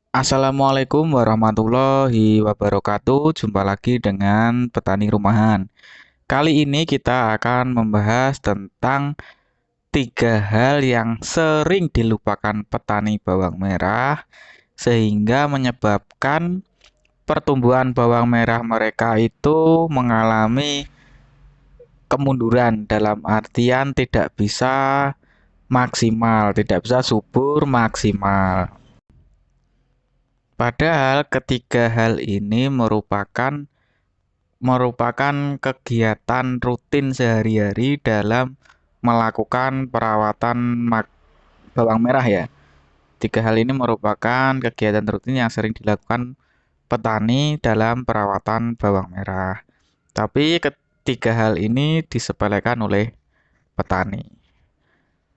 Assalamualaikum warahmatullahi wabarakatuh. Jumpa lagi dengan petani rumahan. Kali ini kita akan membahas tentang tiga hal yang sering dilupakan petani bawang merah sehingga menyebabkan pertumbuhan bawang merah mereka itu mengalami kemunduran dalam artian tidak bisa maksimal, tidak bisa subur maksimal. Padahal ketiga hal ini merupakan kegiatan rutin sehari-hari dalam melakukan perawatan bawang merah ya. Tiga hal ini merupakan kegiatan rutin yang sering dilakukan petani dalam perawatan bawang merah. Tapi ketiga hal ini disepelekan oleh petani.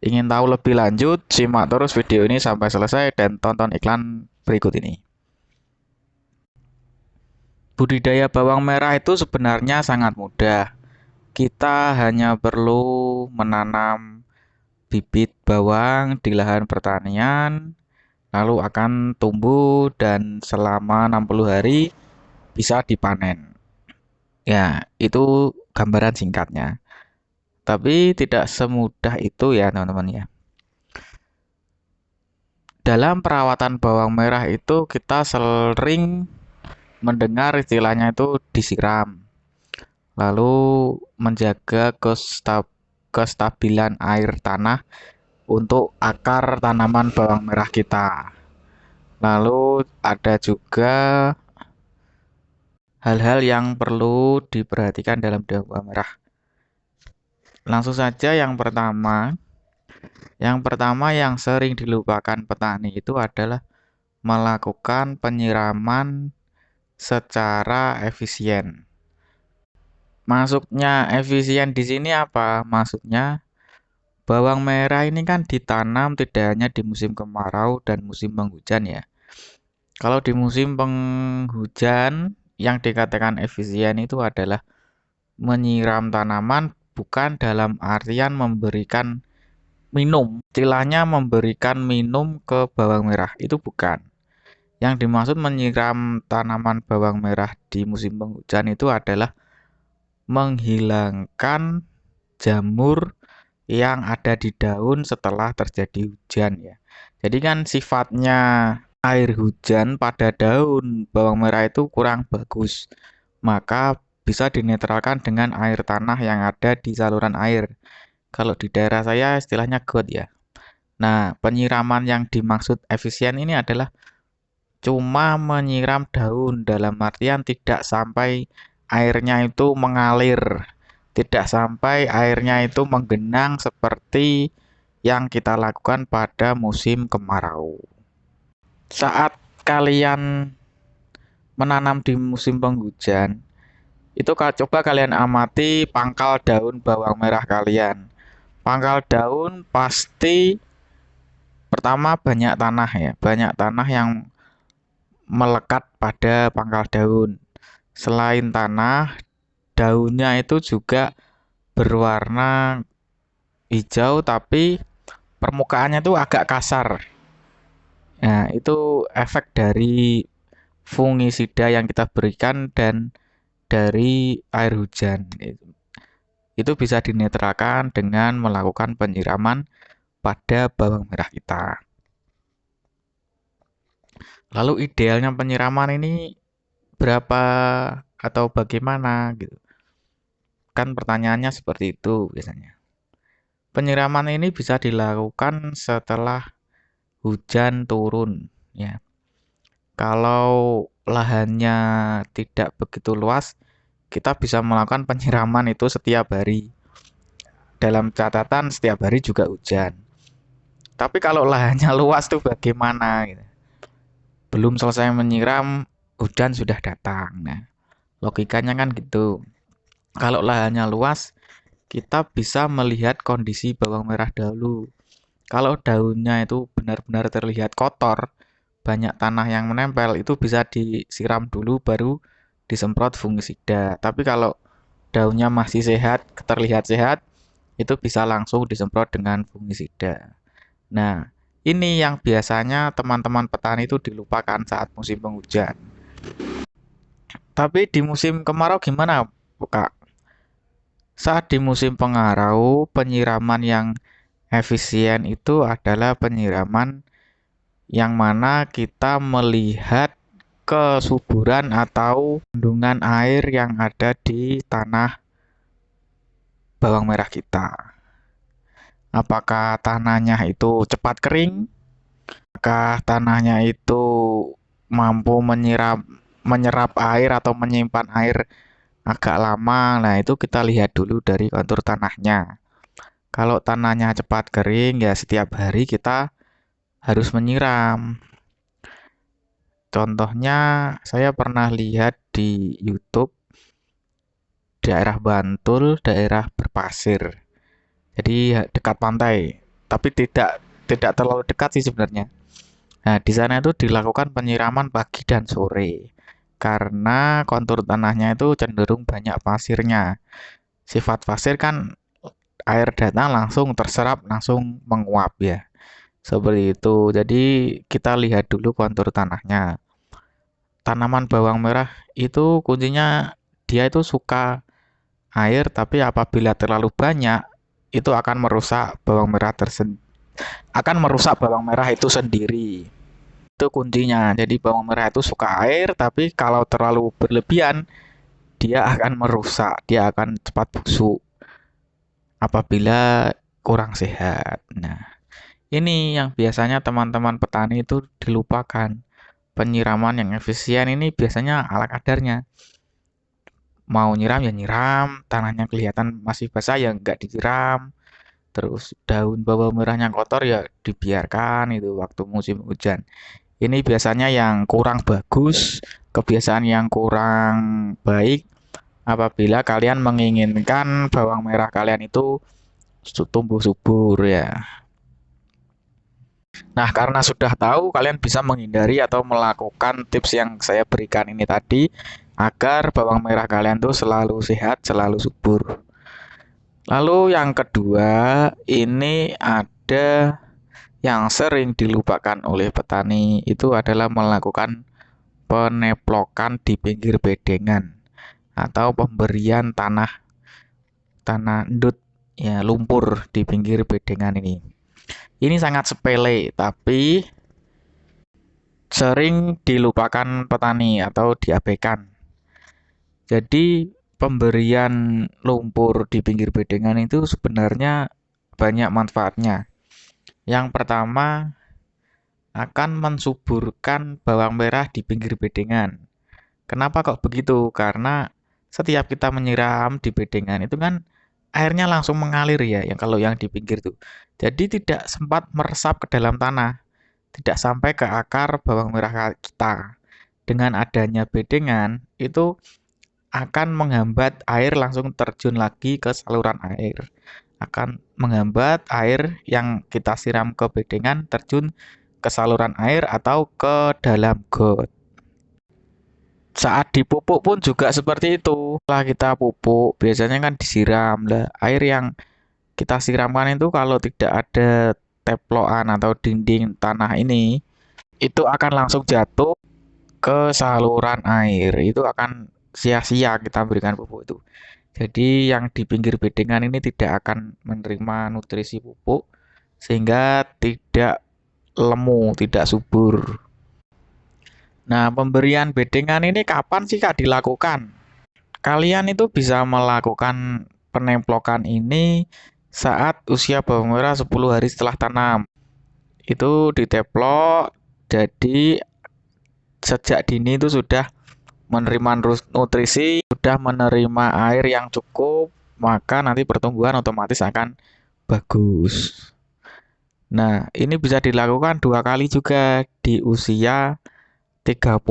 Ingin tahu lebih lanjut, simak terus video ini sampai selesai dan tonton iklan berikut ini. Budidaya bawang merah itu sebenarnya sangat mudah. Kita hanya perlu menanam bibit bawang di lahan pertanian, lalu akan tumbuh dan selama 60 hari bisa dipanen. Ya, itu gambaran singkatnya. Tapi tidak semudah itu ya, teman-teman ya. Dalam perawatan bawang merah itu kita sering mendengar istilahnya itu disiram. Lalu menjaga kestabilan air tanah untuk akar tanaman bawang merah kita. Lalu ada juga hal-hal yang perlu diperhatikan dalam bawang merah. Langsung saja yang pertama yang sering dilupakan petani itu adalah melakukan penyiraman secara efisien. Maksudnya efisien di sini apa? Maksudnya bawang merah ini kan ditanam tidak hanya di musim kemarau dan musim penghujan ya. Kalau di musim penghujan yang dikatakan efisien itu adalah menyiram tanaman bukan dalam artian memberikan minum. Istilahnya memberikan minum ke bawang merah itu bukan. Yang dimaksud menyiram tanaman bawang merah di musim penghujan itu adalah menghilangkan jamur yang ada di daun setelah terjadi hujan ya. Jadi kan sifatnya air hujan pada daun bawang merah itu kurang bagus. Maka bisa dinetralkan dengan air tanah yang ada di saluran air. Kalau di daerah saya istilahnya got ya. Nah, penyiraman yang dimaksud efisien ini adalah cuma menyiram daun dalam artian tidak sampai airnya itu mengalir, tidak sampai airnya itu menggenang seperti yang kita lakukan pada musim kemarau. Saat kalian menanam di musim penghujan, itu coba kalian amati pangkal daun bawang merah kalian. Pangkal daun pasti pertama banyak tanah ya, banyak tanah yang melekat pada pangkal daun. Selain tanah, daunnya itu juga berwarna hijau tapi permukaannya tuh agak kasar. Nah, itu efek dari fungisida yang kita berikan dan dari air hujan. Itu bisa dinetralkan dengan melakukan penyiraman pada bawang merah kita. Lalu idealnya penyiraman ini berapa atau bagaimana gitu. Kan pertanyaannya seperti itu biasanya. Penyiraman ini bisa dilakukan setelah hujan turun ya. Kalau lahannya tidak begitu luas, kita bisa melakukan penyiraman itu setiap hari. Dalam catatan setiap hari juga hujan. Tapi kalau lahannya luas tuh bagaimana gitu. Belum selesai menyiram, hujan sudah datang. Nah, logikanya kan gitu. Kalau lahannya luas, kita bisa melihat kondisi bawang merah dahulu. Kalau daunnya itu benar-benar terlihat kotor, banyak tanah yang menempel, itu bisa disiram dulu baru disemprot fungisida. Tapi kalau daunnya masih sehat, terlihat sehat, itu bisa langsung disemprot dengan fungisida. Nah, Ini yang biasanya teman-teman petani itu dilupakan saat musim penghujan. Tapi di musim kemarau gimana, Kak? Saat di musim kemarau, penyiraman yang efisien itu adalah penyiraman yang mana kita melihat kesuburan atau kandungan air yang ada di tanah bawang merah kita. Apakah tanahnya itu cepat kering? Apakah tanahnya itu mampu menyerap air atau menyimpan air agak lama? Nah, itu kita lihat dulu dari kontur tanahnya. Kalau tanahnya cepat kering, ya setiap hari kita harus menyiram. Contohnya, saya pernah lihat di YouTube daerah Bantul, daerah berpasir. Jadi dekat pantai, tapi tidak terlalu dekat sih sebenarnya. Nah, di sana itu dilakukan penyiraman pagi dan sore. Karena kontur tanahnya itu cenderung banyak pasirnya. Sifat pasir kan air datang langsung terserap, langsung menguap ya. Seperti itu. Jadi kita lihat dulu kontur tanahnya. Tanaman bawang merah itu kuncinya dia itu suka air, tapi apabila terlalu banyak itu akan merusak bawang merah itu sendiri. Itu kuncinya. Jadi bawang merah itu suka air, tapi kalau terlalu berlebihan dia akan merusak, dia akan cepat busuk apabila kurang sehat. Nah, ini yang biasanya teman-teman petani itu dilupakan. Penyiraman yang efisien ini biasanya ala kadarnya. Mau nyiram ya nyiram, tanahnya kelihatan masih basah ya nggak disiram. Terus daun bawang merahnya kotor ya dibiarkan itu waktu musim hujan. Ini biasanya yang kurang bagus, kebiasaan yang kurang baik apabila kalian menginginkan bawang merah kalian itu tumbuh subur ya. Nah, karena sudah tahu, kalian bisa menghindari atau melakukan tips yang saya berikan ini tadi agar bawang merah kalian tuh selalu sehat, selalu subur. Lalu yang kedua, ini ada yang sering dilupakan oleh petani itu adalah melakukan peneplokan di pinggir bedengan atau pemberian tanah tanah endut ya lumpur di pinggir bedengan ini. Ini sangat sepele tapi sering dilupakan petani atau diabaikan. Jadi pemberian lumpur di pinggir bedengan itu sebenarnya banyak manfaatnya. Yang pertama akan mensuburkan bawang merah di pinggir bedengan. Kenapa kok begitu? Karena setiap kita menyiram di bedengan itu kan airnya langsung mengalir ya, yang kalau yang di pinggir tuh. Jadi tidak sempat meresap ke dalam tanah, tidak sampai ke akar bawang merah kita. Dengan adanya bedengan itu akan menghambat air langsung terjun lagi ke saluran air. Akan menghambat air yang kita siram ke bedengan terjun ke saluran air atau ke dalam got. Saat dipupuk pun juga seperti itu. Setelah kita pupuk, biasanya kan disiram. Lah, air yang kita siramkan itu kalau tidak ada teplokan atau dinding tanah ini, itu akan langsung jatuh ke saluran air. Itu akan sia-sia kita berikan pupuk itu. Jadi yang di pinggir bedengan ini tidak akan menerima nutrisi pupuk sehingga tidak lemu, tidak subur. Nah, pemberian bedengan ini kapan sih Kak dilakukan? Kalian itu bisa melakukan penemplokan ini saat usia bawang merah 10 hari setelah tanam. Itu diteplok, jadi sejak dini itu sudah menerima nutrisi, sudah menerima air yang cukup, maka nanti pertumbuhan otomatis akan bagus. Nah, ini bisa dilakukan 2 kali juga di usia 30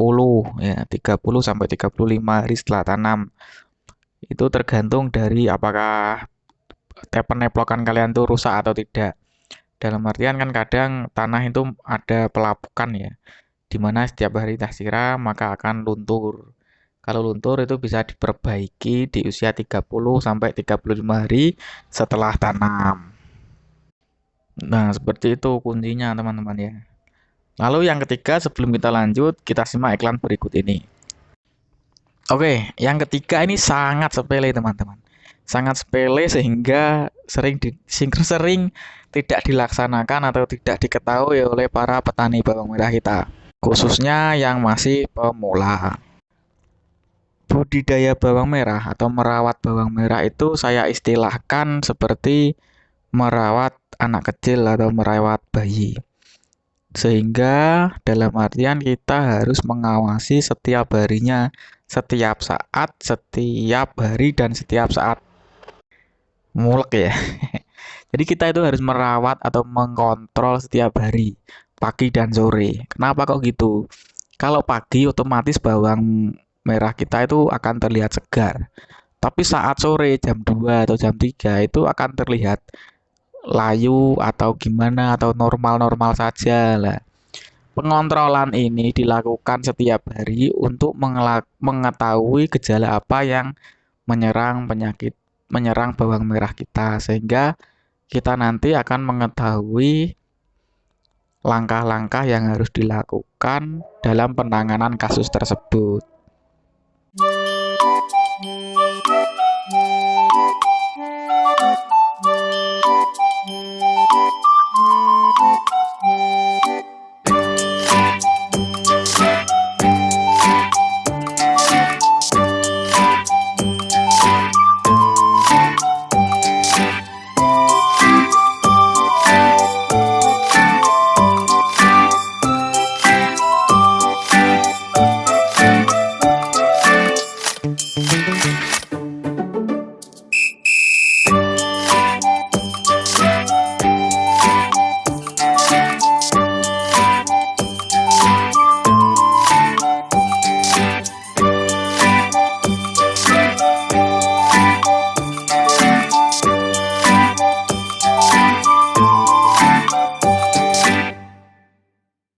ya, 30 sampai 35 hari setelah tanam. Itu tergantung dari apakah peneplokan kalian tuh rusak atau tidak. Dalam artian kan kadang tanah itu ada pelapukan ya, di mana setiap hari kita siram maka akan luntur. Kalau luntur itu bisa diperbaiki di usia 30 sampai 35 hari setelah tanam. Nah, seperti itu kuncinya teman-teman ya. Lalu yang ketiga, sebelum kita lanjut, kita simak iklan berikut ini. Oke, yang ketiga ini sangat sepele teman-teman. Sangat sepele sehingga sering tidak dilaksanakan atau tidak diketahui oleh para petani bawang merah kita. Khususnya yang masih pemula. Budidaya bawang merah atau merawat bawang merah itu saya istilahkan seperti merawat anak kecil atau merawat bayi. Sehingga dalam artian kita harus mengawasi setiap harinya, setiap saat, setiap hari, dan setiap saat. Mulek ya. Jadi kita itu harus merawat atau mengkontrol setiap hari, pagi dan sore. Kenapa kok gitu? Kalau pagi otomatis bawang merah kita itu akan terlihat segar. Tapi saat sore jam 2 atau jam 3 itu akan terlihat layu atau gimana atau normal-normal saja lah. Pengontrolan ini dilakukan setiap hari untuk mengetahui gejala apa yang menyerang bawang merah kita sehingga kita nanti akan mengetahui langkah-langkah yang harus dilakukan dalam penanganan kasus tersebut.